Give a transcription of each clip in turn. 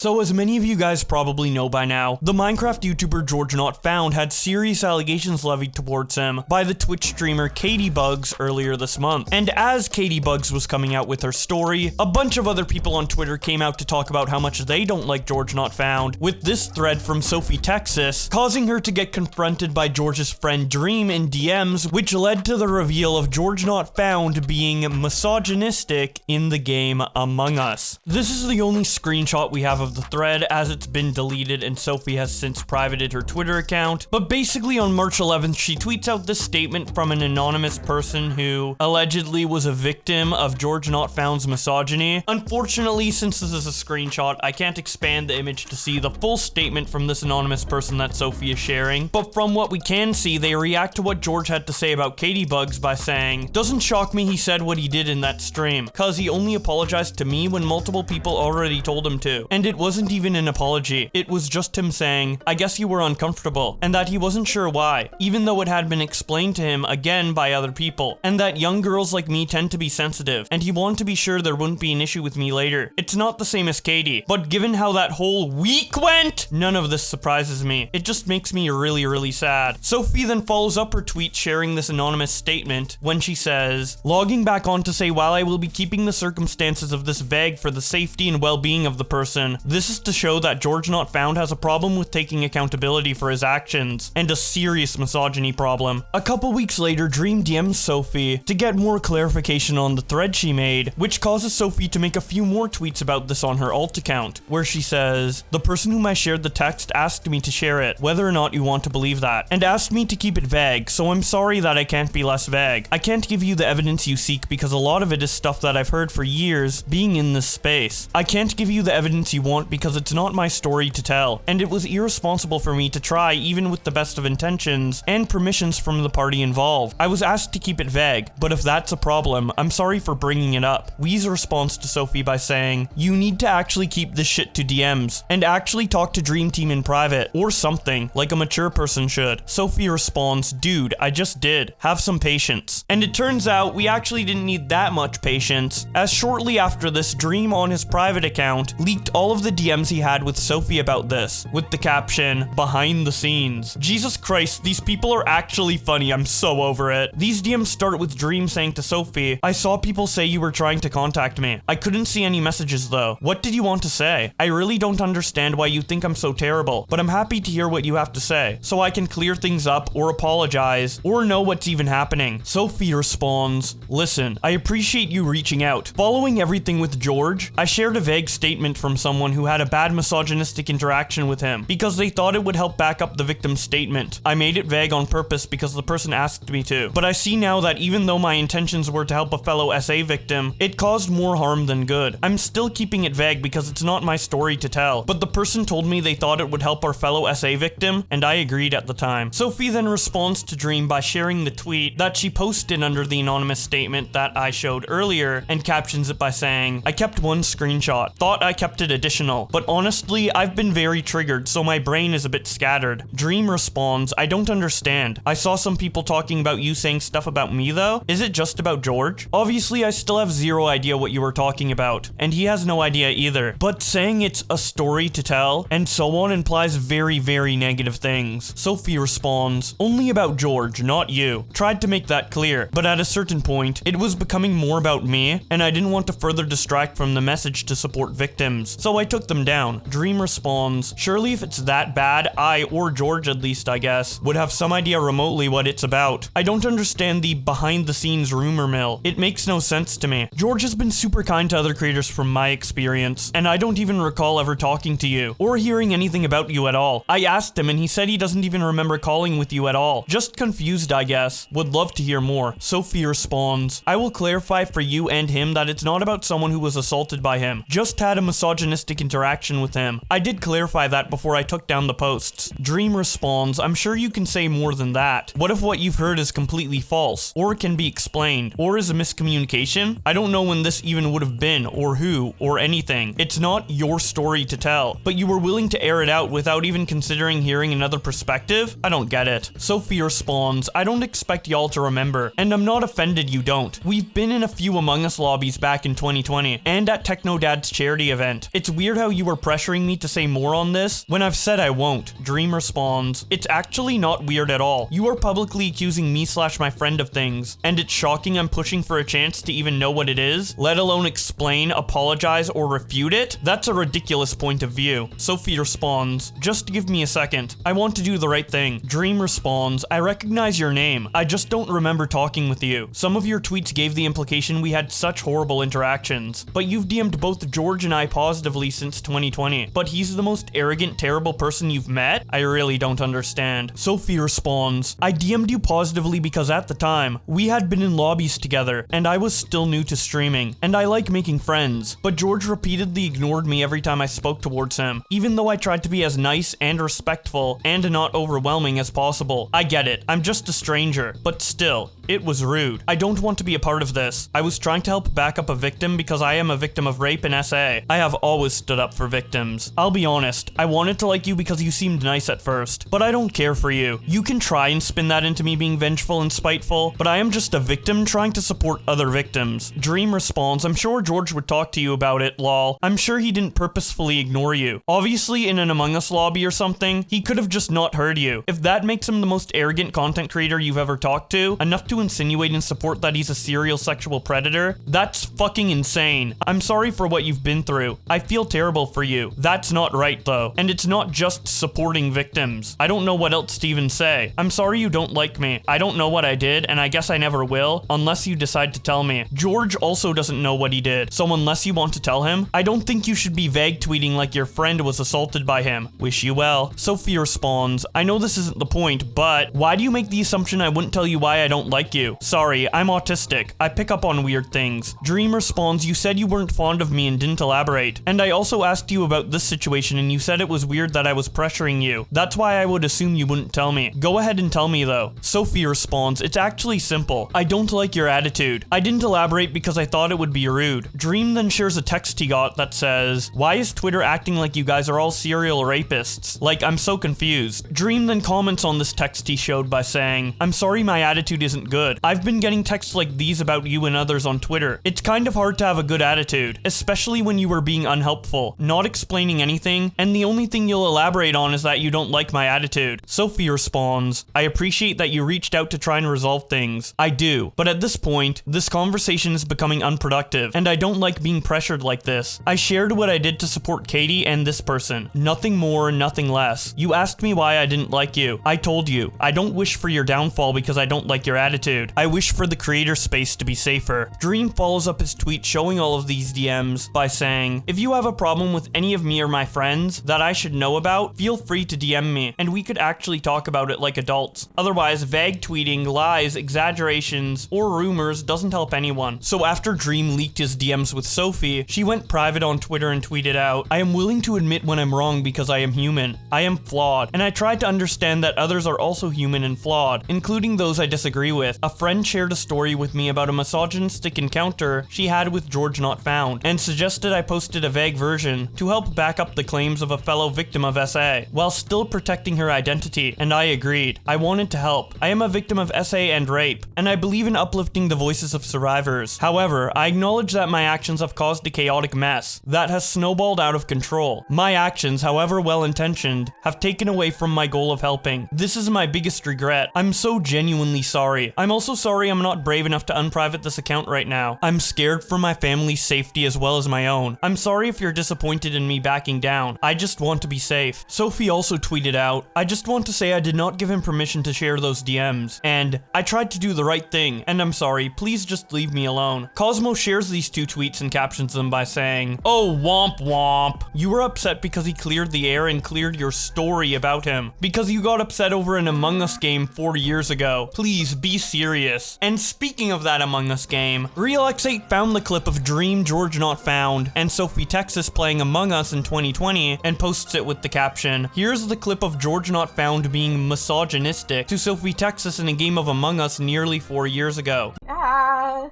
So as many of you guys probably know by now, the Minecraft YouTuber GeorgeNotFound had serious allegations levied towards him by the Twitch streamer KatieBugs earlier this month. And as KatieBugs was coming out with her story, a bunch of other people on Twitter came out to talk about how much they don't like GeorgeNotFound, with this thread from SophieTexas causing her to get confronted by George's friend Dream in DMs, which led to the reveal of GeorgeNotFound being misogynistic in the game Among Us. This is the only screenshot we have of the thread, as it's been deleted and Sophie has since privated her Twitter account. But basically on March 11th, she tweets out this statement from an anonymous person who allegedly was a victim of GeorgeNotFound's misogyny. Unfortunately, since this is a screenshot, I can't expand the image to see the full statement from this anonymous person that Sophie is sharing. But from what we can see, they react to what George had to say about KatieBugs by saying, "Doesn't shock me he said what he did in that stream, cause he only apologized to me when multiple people already told him to. And it wasn't even an apology. It was just him saying, I guess you were uncomfortable, and that he wasn't sure why, even though it had been explained to him again by other people, and that young girls like me tend to be sensitive, and he wanted to be sure there wouldn't be an issue with me later. It's not the same as Katie, but given how that whole week went, none of this surprises me. It just makes me really sad." Sophie then follows up her tweet sharing this anonymous statement when she says, "Logging back on to say while I will be keeping the circumstances of this vague for the safety and well-being of the person, this is to show that GeorgeNotFound has a problem with taking accountability for his actions, and a serious misogyny problem." A couple weeks later, Dream DMs Sophie to get more clarification on the thread she made, which causes Sophie to make a few more tweets about this on her alt account, where she says, "The person whom I shared the text asked me to share it, whether or not you want to believe that, and asked me to keep it vague, so I'm sorry that I can't be less vague. I can't give you the evidence you seek because a lot of it is stuff that I've heard for years being in this space. I can't give you the evidence you want because it's not my story to tell, and it was irresponsible for me to try even with the best of intentions and permissions from the party involved. I was asked to keep it vague, but if that's a problem, I'm sorry for bringing it up." Wee's responds to Sophie by saying, "You need to actually keep this shit to DMs, and actually talk to Dream Team in private, or something, like a mature person should." Sophie responds, "Dude, I just did. Have some patience." And it turns out we actually didn't need that much patience, as shortly after this, Dream on his private account leaked all of the DMs he had with Sophie about this, with the caption, "Behind the scenes." Jesus Christ, these people are actually funny, I'm so over it. These DMs start with Dream saying to Sophie, "I saw people say you were trying to contact me. I couldn't see any messages though. What did you want to say? I really don't understand why you think I'm so terrible, but I'm happy to hear what you have to say, so I can clear things up or apologize, or know what's even happening." Sophie responds, "Listen, I appreciate you reaching out. Following everything with George, I shared a vague statement from someone who had a bad misogynistic interaction with him because they thought it would help back up the victim's statement. I made it vague on purpose because the person asked me to. But I see now that even though my intentions were to help a fellow SA victim, it caused more harm than good. I'm still keeping it vague because it's not my story to tell, but the person told me they thought it would help our fellow SA victim, and I agreed at the time." Sophie then responds to Dream by sharing the tweet that she posted under the anonymous statement that I showed earlier, and captions it by saying, "I kept one screenshot. Thought I kept it additional, but honestly, I've been very triggered, so my brain is a bit scattered." Dream responds, "I don't understand. I saw some people talking about you saying stuff about me though. Is it just about George? Obviously, I still have zero idea what you were talking about, and he has no idea either. But saying it's a story to tell, and so on implies very negative things." Sophie responds, "Only about George, not you. Tried to make that clear, but at a certain point, it was becoming more about me, and I didn't want to further distract from the message to support victims, so I took them down." Dream responds, "Surely if it's that bad, I, or George at least I guess, would have some idea remotely what it's about. I don't understand the behind the scenes rumor mill. It makes no sense to me. George has been super kind to other creators from my experience, and I don't even recall ever talking to you, or hearing anything about you at all. I asked him and he said he doesn't even remember calling with you at all. Just confused I guess. Would love to hear more." Sophie responds, "I will clarify for you and him that it's not about someone who was assaulted by him. Just had a misogynistic interaction with him. I did clarify that before I took down the posts." Dream responds, "I'm sure you can say more than that. What if what you've heard is completely false, or can be explained, or is a miscommunication? I don't know when this even would have been, or who, or anything. It's not your story to tell, but you were willing to air it out without even considering hearing another perspective? I don't get it." Sophie responds, "I don't expect y'all to remember, and I'm not offended you don't. We've been in a few Among Us lobbies back in 2020, and at Technodad's charity event. It's weird weird how you were pressuring me to say more on this when I've said I won't. Dream responds, it's actually not weird at all. You are publicly accusing me / my friend of things, and it's shocking I'm pushing for a chance to even know what it is, let alone explain, apologize, or refute it? That's a ridiculous point of view. Sophie responds, just give me a second. I want to do the right thing. Dream responds, I recognize your name. I just don't remember talking with you. Some of your tweets gave the implication we had such horrible interactions, but you've DM'd both George and I positively since 2020. But he's the most arrogant, terrible person you've met? I really don't understand. Sophie responds, I DM'd you positively because at the time, we had been in lobbies together, and I was still new to streaming, and I like making friends. But George repeatedly ignored me every time I spoke towards him, even though I tried to be as nice and respectful and not overwhelming as possible. I get it, I'm just a stranger, but still, it was rude. I don't want to be a part of this. I was trying to help back up a victim because I am a victim of rape in SA. I have always stood up for victims. I'll be honest, I wanted to like you because you seemed nice at first, but I don't care for you. You can try and spin that into me being vengeful and spiteful, but I am just a victim trying to support other victims. Dream responds, I'm sure George would talk to you about it, lol. I'm sure he didn't purposefully ignore you. Obviously in an Among Us lobby or something, he could have just not heard you. If that makes him the most arrogant content creator you've ever talked to, enough to insinuate and support that he's a serial sexual predator, that's fucking insane. I'm sorry for what you've been through. I feel terrible for you. That's not right though. And it's not just supporting victims. I don't know what else to even say. I'm sorry you don't like me. I don't know what I did, and I guess I never will, unless you decide to tell me. George also doesn't know what he did, so unless you want to tell him, I don't think you should be vague tweeting like your friend was assaulted by him. Wish you well. Sophie responds, I know this isn't the point, but why do you make the assumption I wouldn't tell you why I don't like you? Sorry, I'm autistic. I pick up on weird things. Dream responds, you said you weren't fond of me and didn't elaborate. And I also asked you about this situation and you said it was weird that I was pressuring you. That's why I would assume you wouldn't tell me. Go ahead and tell me though. Sophie responds, it's actually simple. I don't like your attitude. I didn't elaborate because I thought it would be rude. Dream then shares a text he got that says, why is Twitter acting like you guys are all serial rapists? Like, I'm so confused. Dream then comments on this text he showed by saying, I'm sorry my attitude isn't good. I've been getting texts like these about you and others on Twitter. It's kind of hard to have a good attitude, especially when you were being unhelpful, not explaining anything, and the only thing you'll elaborate on is that you don't like my attitude. Sophie responds, I appreciate that you reached out to try and resolve things. I do, but at this point, this conversation is becoming unproductive, and I don't like being pressured like this. I shared what I did to support Katie and this person. Nothing more, nothing less. You asked me why I didn't like you. I told you. I don't wish for your downfall because I don't like your attitude. I wish for the creator space to be safer. Dream follows up his tweet showing all of these DMs by saying, if you have a problem with any of me or my friends that I should know about, feel free to DM me, and we could actually talk about it like adults. Otherwise, vague tweeting, lies, exaggerations, or rumors doesn't help anyone. So after Dream leaked his DMs with Sophie, she went private on Twitter and tweeted out, I am willing to admit when I'm wrong because I am human. I am flawed, and I tried to understand that others are also human and flawed, including those I disagree with. A friend shared a story with me about a misogynistic encounter she had with GeorgeNotFound, and suggested I posted a vague version to help back up the claims of a fellow victim of SA, while still protecting her identity, and I agreed. I wanted to help. I am a victim of SA and rape, and I believe in uplifting the voices of survivors. However, I acknowledge that my actions have caused a chaotic mess that has snowballed out of control. My actions, however well-intentioned, have taken away from my goal of helping. This is my biggest regret. I'm so genuinely sorry. I'm also sorry I'm not brave enough to unprivate this account right now. I'm scared for my family's safety as well as my own. I'm sorry if you're disappointed in me backing down. I just want to be safe. Sophie also tweeted out, I just want to say I did not give him permission to share those DMs, and I tried to do the right thing, and I'm sorry, please just leave me alone. Cosmo shares these two tweets and captions them by saying, oh womp womp. You were upset because he cleared the air and cleared your story about him. Because you got upset over an Among Us game 4 years ago. Please be serious. And speaking of that Among Us game, RealX8 found the clip of Dream, GeorgeNotFound, and SophieTexas playing Among Us in 2020 and posts it with the caption, here's the clip of GeorgeNotFound being misogynistic to SophieTexas in a game of Among Us nearly 4 years ago. Ah.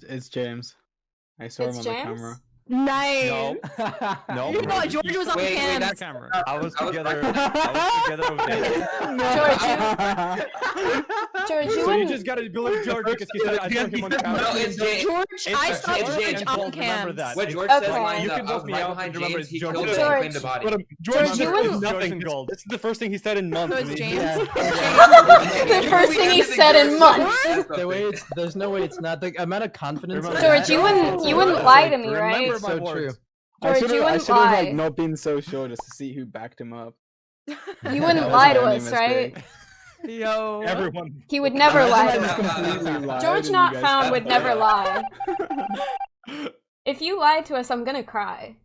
It's James. I saw him on the camera. Nice. No. No. You know what? George was on cam. That's camera. I was together with David. George, you So you wouldn't. just gotta believe George because I saw him on camera. No, it's James. George, I saw George on Remember cam. that. What George Okay. said lines You up. can I was vote me right out behind and remember James. it's He George. killed it and George. claimed the body. George, you wouldn't. This is the first thing he said in months. So it's James. The first thing he said in months. The way it's, there's no way it's not. The amount of confidence. in George, that- you wouldn't lie to me, right? Remember It's so my true. words. George, you I wouldn't should have lie. like not been so sure just to see who backed him up. You That wouldn't was lie my to only us, right? mistake. Yo. Everyone. He would never lie I to just us. completely lied George and Not you guys Found thought would that. never lie. If you lie to us, I'm gonna cry.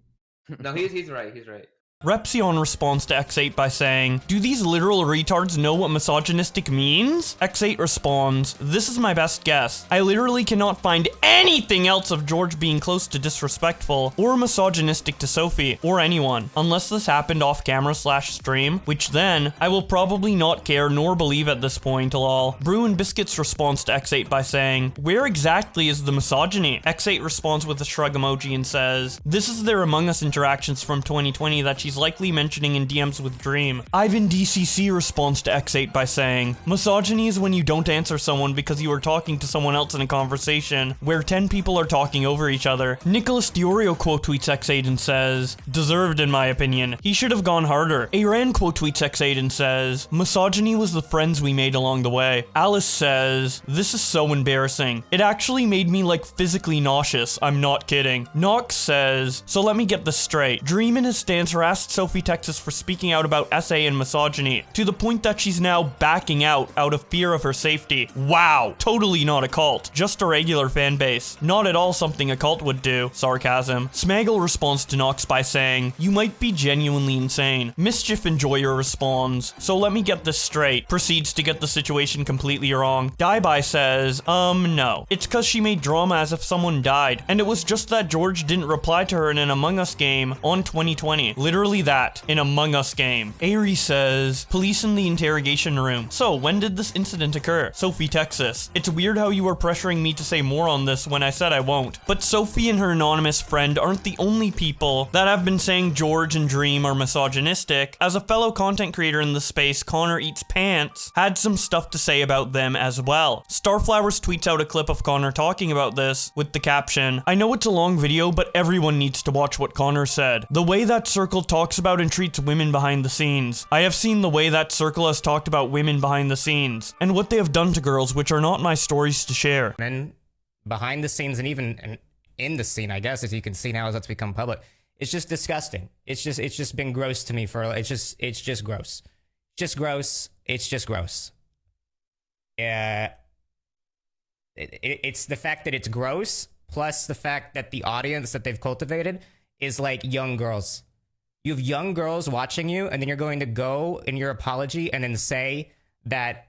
No, he's right. He's right. Repsion responds to X8 by saying, "Do these literal retards know what misogynistic means?" X8 responds, "This is my best guess. I literally cannot find anything else of George being close to disrespectful or misogynistic to Sophie or anyone, unless this happened off camera / stream, which then I will probably not care nor believe at this point, lol." Brew and Biscuits responds to X8 by saying, "Where exactly is the misogyny?" X8 responds with a shrug emoji and says, "This is their Among Us interactions from 2020 that she's likely mentioning in DMs with Dream." Ivan DCC responds to X8 by saying, "Misogyny is when you don't answer someone because you are talking to someone else in a conversation where 10 people are talking over each other." Nicholas Diorio quote tweets X8 and says, "Deserved in my opinion. He should have gone harder." Aran quote tweets X8 and says, "Misogyny was the friends we made along the way." Alice says, "This is so embarrassing. It actually made me like physically nauseous. I'm not kidding." Nox says, "So let me get this straight. Dream in his stance harassed SophieTexas for speaking out about SA and misogyny, to the point that she's now backing out of fear of her safety. Wow, totally not a cult, just a regular fan base. Not at all something a cult would do." Sarcasm. Smaggle responds to Nox by saying, "You might be genuinely insane." Mischief Enjoyer responds, "So let me get this straight." Proceeds to get the situation completely wrong. Dieby says, no. It's cause she made drama as if someone died, and it was just that George didn't reply to her in an Among Us game on 2020. Literally that, in Among Us game." Ari says, "Police in the interrogation room. So, when did this incident occur?" SophieTexas, "It's weird how you were pressuring me to say more on this when I said I won't. But Sophie and her anonymous friend aren't the only people that have been saying George and Dream are misogynistic. As a fellow content creator in the space, ConnorEatsPants had some stuff to say about them as well." Starflowers tweets out a clip of Connor talking about this with the caption, "I know it's a long video, but everyone needs to watch what Connor said. The way that circle talks about and treats women behind the scenes. I have seen the way that circle has talked about women behind the scenes, and what they have done to girls, which are not my stories to share." Men behind the scenes and even in the scene, I guess, as you can see now as that's become public, it's just disgusting. It's just been gross to me it's just gross. Just gross. It's just gross. Yeah. It's the fact that it's gross, plus the fact that the audience that they've cultivated is like young girls. You have young girls watching you, and then you're going to go in your apology and then say that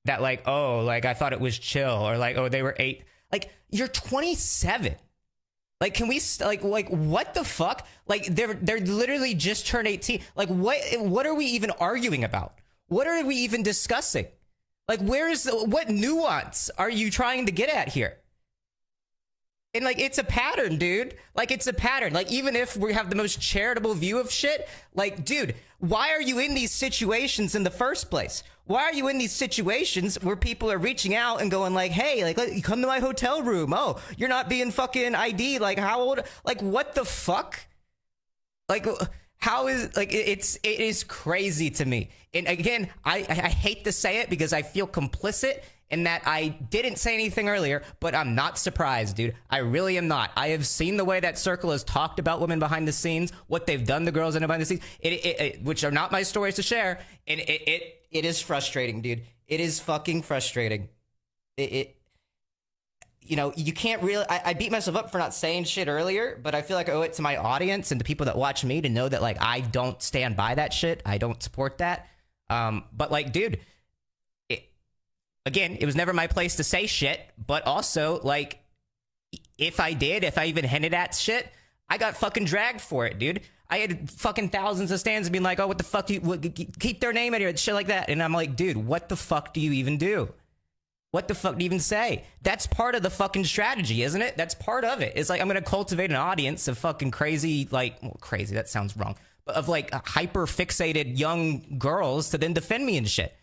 like, oh, like I thought it was chill, or like, oh, they were 8. Like, you're 27. Like, can we like what the fuck? Like, they're literally just turned 18. Like, what are we even arguing about? What are we even discussing? Like, what nuance are you trying to get at here? And like, it's a pattern, dude. Like, it's a pattern. Like, even if we have the most charitable view of shit, like, dude, why are you in these situations in the first place? Why are you in these situations where people are reaching out and going like, hey, like, you come to my hotel room. Oh, you're not being fucking ID. Like, how old? Like, what the fuck? Like, how is, like, it is crazy to me. And again, I hate to say it because I feel complicit in that I didn't say anything earlier, but I'm not surprised, dude. I really am not. I have seen the way that circle has talked about women behind the scenes, what they've done to girls in behind the scenes, which are not my stories to share, and it is frustrating, dude. It is fucking frustrating. You know, you can't really, I beat myself up for not saying shit earlier, but I feel like I owe it to my audience and the people that watch me to know that, like, I don't stand by that shit. I don't support that. But like, dude, again, it was never my place to say shit, but also, like, if I even hinted at shit, I got fucking dragged for it, dude. I had fucking thousands of stands being like, oh, what the fuck, keep their name in here, shit like that. And I'm like, dude, what the fuck do you even do? What the fuck to even say? That's part of the fucking strategy, isn't it? That's part of it. It's like, I'm gonna cultivate an audience of fucking crazy, like, well, crazy, that sounds wrong, but of like hyper fixated young girls to then defend me and shit.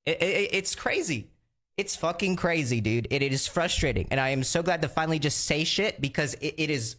It's crazy. It's fucking crazy, dude. It is frustrating. And I am so glad to finally just say shit because it is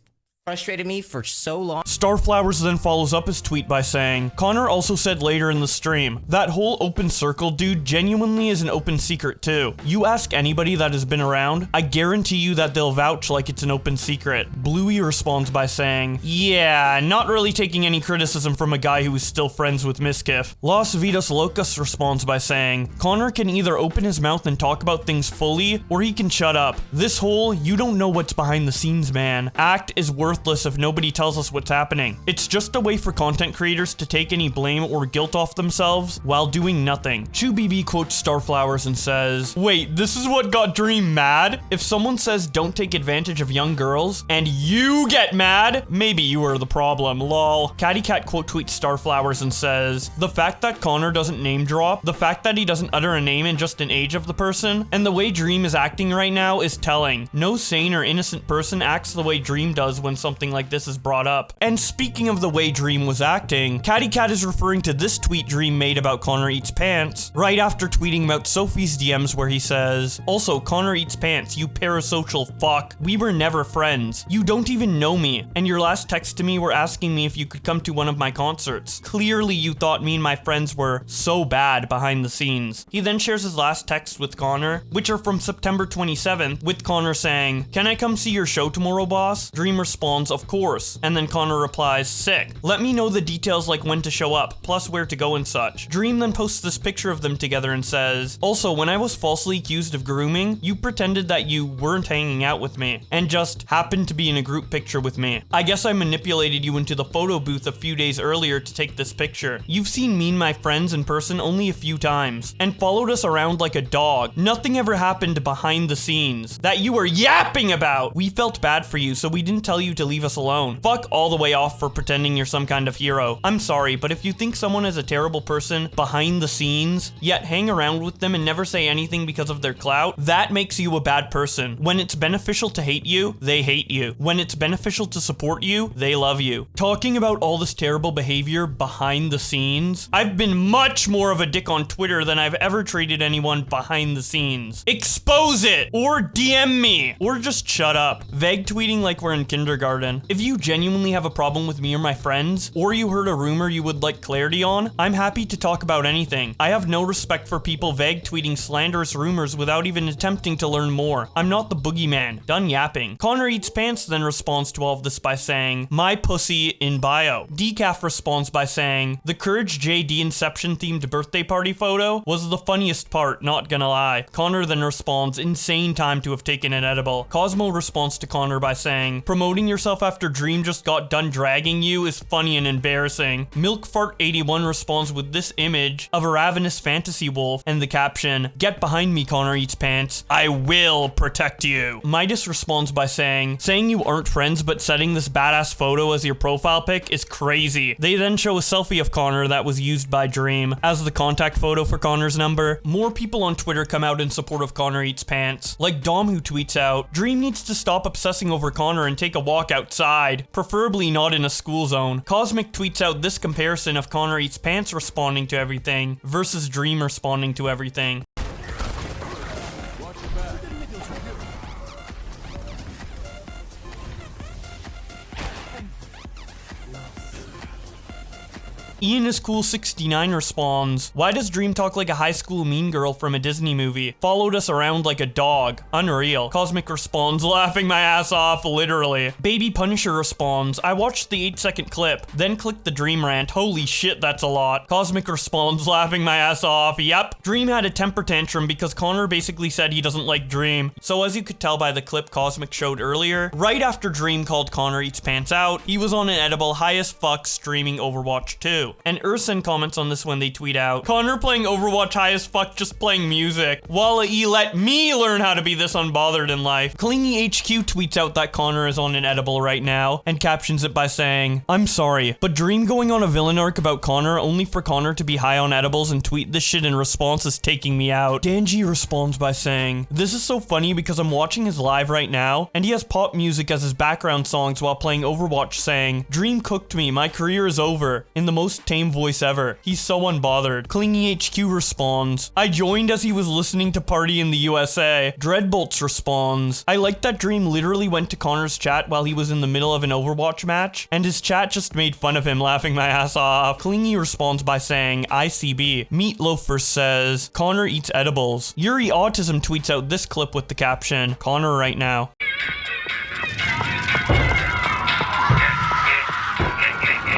frustrated me for so long. Starflowers then follows up his tweet by saying, Connor also said later in the stream, that whole open circle dude genuinely is an open secret too. You ask anybody that has been around, I guarantee you that they'll vouch like it's an open secret. Bluey responds by saying, yeah, not really taking any criticism from a guy who is still friends with Miskiff. Las Vidas Locas responds by saying, Connor can either open his mouth and talk about things fully, or he can shut up. This whole, you don't know what's behind the scenes, man, act is worthless if nobody tells us what's happening. It's just a way for content creators to take any blame or guilt off themselves while doing nothing. ChewBB quotes Starflowers and says, wait, this is what got Dream mad? If someone says don't take advantage of young girls and you get mad, maybe you are the problem, lol. Cattycat quote tweets Starflowers and says, the fact that Connor doesn't name drop, the fact that he doesn't utter a name and just an age of the person, and the way Dream is acting right now is telling. No sane or innocent person acts the way Dream does when something like this is brought up. And speaking of the way Dream was acting, Cattycat is referring to this tweet Dream made about ConnorEatsPants right after tweeting about Sophie's DMs where he says, also ConnorEatsPants, you parasocial fuck. We were never friends. You don't even know me. And your last text to me were asking me if you could come to one of my concerts. Clearly you thought me and my friends were so bad behind the scenes. He then shares his last texts with Connor, which are from September 27th, with Connor saying, can I come see your show tomorrow, boss? Dream responds, of course. And then Connor replies, sick. Let me know the details like when to show up, plus where to go and such. Dream then posts this picture of them together and says, also, when I was falsely accused of grooming, you pretended that you weren't hanging out with me and just happened to be in a group picture with me. I guess I manipulated you into the photo booth a few days earlier to take this picture. You've seen me and my friends in person only a few times and followed us around like a dog. Nothing ever happened behind the scenes that you were yapping about. We felt bad for you, so we didn't tell you to leave us alone. Fuck all the way off for pretending you're some kind of hero. I'm sorry, but if you think someone is a terrible person behind the scenes, yet hang around with them and never say anything because of their clout, that makes you a bad person. When it's beneficial to hate you, they hate you. When it's beneficial to support you, they love you. Talking about all this terrible behavior behind the scenes, I've been much more of a dick on Twitter than I've ever treated anyone behind the scenes. Expose it! Or DM me! Or just shut up. Vague tweeting like we're in kindergarten. If you genuinely have a problem with me or my friends, or you heard a rumor you would like clarity on, I'm happy to talk about anything. I have no respect for people vague tweeting slanderous rumors without even attempting to learn more. I'm not the boogeyman. Done yapping. ConnorEatsPants then responds to all of this by saying, my pussy in bio. Decaf responds by saying, the Courage JD Inception themed birthday party photo was the funniest part, not gonna lie. Connor then responds, insane time to have taken an edible. Cosmo responds to Connor by saying, promoting yourself after Dream just got done dragging you is funny and embarrassing. Milkfart81 responds with this image of a ravenous fantasy wolf and the caption, get behind me, ConnorEatsPants. I will protect you. Midas responds by saying you aren't friends but setting this badass photo as your profile pic is crazy. They then show a selfie of Connor that was used by Dream as the contact photo for Connor's number. More people on Twitter come out in support of ConnorEatsPants, like Dom, who tweets out, Dream needs to stop obsessing over Connor and take a walk outside, preferably not in a school zone. Cosmic tweets out this comparison of ConnorEatsPants responding to everything versus Dream responding to everything. Ian is Cool 69 responds, why does Dream talk like a high school mean girl from a Disney movie? Followed us around like a dog. Unreal. Cosmic responds, laughing my ass off, literally. Baby Punisher responds, I watched the 8-second clip, then clicked the Dream rant. Holy shit, that's a lot. Cosmic responds, laughing my ass off. Yep. Dream had a temper tantrum because Connor basically said he doesn't like Dream. So as you could tell by the clip Cosmic showed earlier, right after Dream called ConnorEatsPants out, he was on an edible high as fuck streaming Overwatch 2. too. And Urson comments on this when they tweet out, Connor playing Overwatch high as fuck just playing music. Walla E, let me learn how to be this unbothered in life. Clingy HQ tweets out that Connor is on an edible right now and captions it by saying, I'm sorry, but Dream going on a villain arc about Connor only for Connor to be high on edibles and tweet this shit in response is taking me out. Danji responds by saying, this is so funny because I'm watching his live right now and he has pop music as his background songs while playing Overwatch saying, Dream cooked me, my career is over, in the most tame voice ever. He's so unbothered. Clingy HQ responds, I joined as he was listening to Party in the USA. Dreadbolts responds, I like that Dream literally went to Connor's chat while he was in the middle of an Overwatch match, and his chat just made fun of him, laughing my ass off. Clingy responds by saying, ICB. Meatloafer says, Connor eats edibles. Yuri Autism tweets out this clip with the caption, Connor right now.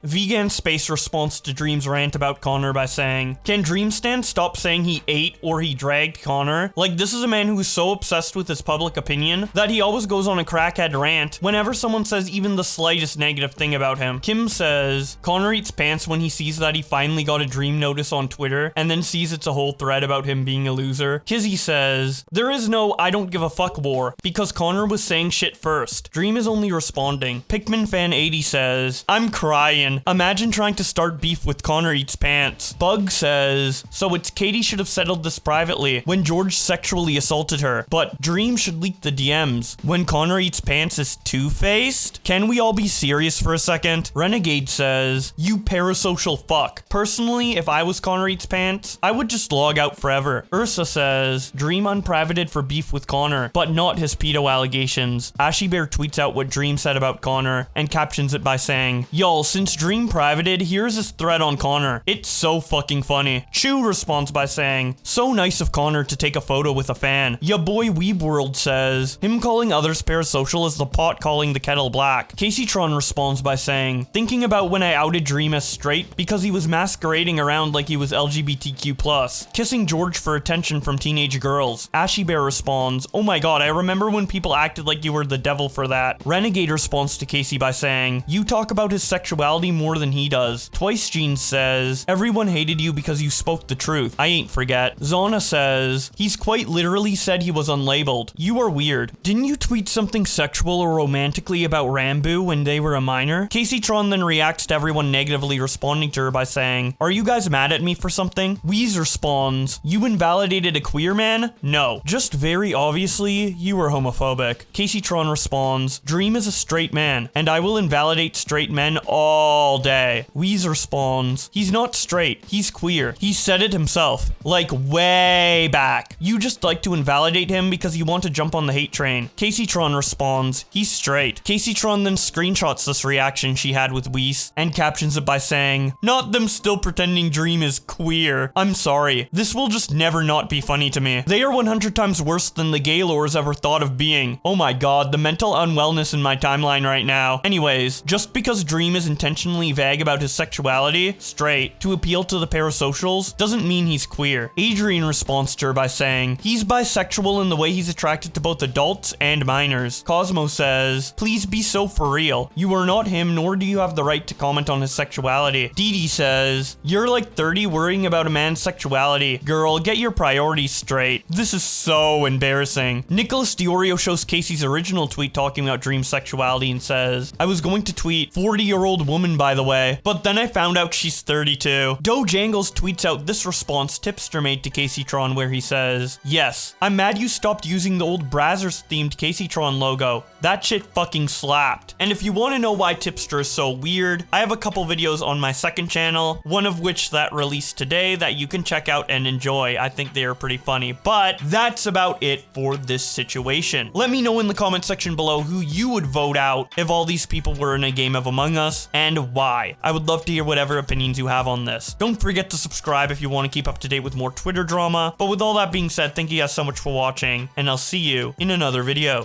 Vegan Space responds to Dream's rant about Connor by saying, can Dreamstan stop saying he ate or he dragged Connor? Like, this is a man who is so obsessed with his public opinion that he always goes on a crackhead rant whenever someone says even the slightest negative thing about him. Kim says, Connor eats pants when he sees that he finally got a Dream notice on Twitter and then sees it's a whole thread about him being a loser. Kizzy says, there is no I don't give a fuck war because Connor was saying shit first. Dream is only responding. Pikmin Fan 80 says, I'm crying. Imagine trying to start beef with Connor Eats Pants. Bug says, so it's Katie should have settled this privately when George sexually assaulted her, but Dream should leak the DMs when Connor Eats Pants is two-faced? Can we all be serious for a second? Renegade says, you parasocial fuck. Personally, if I was Connor Eats Pants, I would just log out forever. Ursa says, Dream unprivated for beef with Connor, but not his pedo allegations. Ashy Bear tweets out what Dream said about Connor and captions it by saying, y'all, since Dream privated, here's his thread on Connor. It's so fucking funny. Chew responds by saying, so nice of Connor to take a photo with a fan. Ya boy Weebworld says, him calling others parasocial is the pot calling the kettle black. Caseytron responds by saying, thinking about when I outed Dream as straight because he was masquerading around like he was LGBTQ+. Kissing George for attention from teenage girls. Ashy Bear responds, oh my god, I remember when people acted like you were the devil for that. Renegade responds to Casey by saying, you talk about his sexuality more than he does. Twice Gene says, everyone hated you because you spoke the truth. I ain't forget. Zana says, he's quite literally said he was unlabeled. You are weird. Didn't you tweet something sexual or romantically about Rambo when they were a minor? Caseytron then reacts to everyone negatively responding to her by saying, are you guys mad at me for something? Wheeze responds, you invalidated a queer man? No. Just very obviously, you were homophobic. Caseytron responds, Dream is a straight man, and I will invalidate straight men all day. Wheeze responds, he's not straight, he's queer. He said it himself, like way back. You just like to invalidate him because you want to jump on the hate train. Caseytron responds, he's straight. Caseytron then screenshots this reaction she had with Wheeze and captions it by saying, not them still pretending Dream is queer. I'm sorry, this will just never not be funny to me. They are 100 times worse than the Gaylors ever thought of being. Oh my god, the mental unwellness in my timeline right now. Anyways, just because Dream is intentionally vague about his sexuality, straight, to appeal to the parasocials, doesn't mean he's queer. Adrian responds to her by saying, he's bisexual in the way he's attracted to both adults and minors. Cosmo says, please be so for real. You are not him, nor do you have the right to comment on his sexuality. Dee Dee says, you're like 30 worrying about a man's sexuality. Girl, get your priorities straight. This is so embarrassing. Nicholas Diorio shows Casey's original tweet talking about Dream's sexuality and says, I was going to tweet 40-year-old woman by the way, but then I found out she's 32. Dojangles tweets out this response Tipster made to Caseytron where he says, yes, I'm mad you stopped using the old Brazzers themed Caseytron logo. That shit fucking slapped. And if you want to know why Tipster is so weird, I have a couple videos on my second channel, one of which that released today that you can check out and enjoy. I think they are pretty funny, but that's about it for this situation. Let me know in the comment section below who you would vote out if all these people were in a game of Among Us and why. I would love to hear whatever opinions you have on this. Don't forget to subscribe if you want to keep up to date with more Twitter drama. But with all that being said, thank you guys so much for watching, and I'll see you in another video.